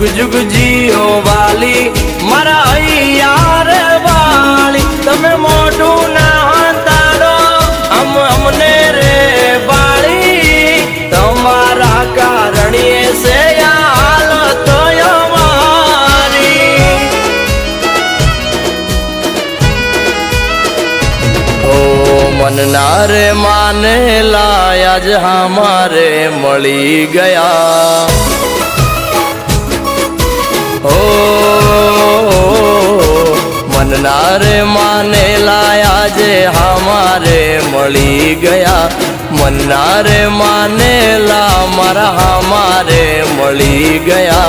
जुग जुग जियो वाली मारा यार वाली तमे मोटू ना तारो हमने रे बाली तुम्हारा कारण से हालत हमारी ओ मन नारे माने लाया ज हमारे मળી गया ओ मन नारे माने लाया जे हमारे मળી गया मन नारे माने ला मारा हमारे मળી गया।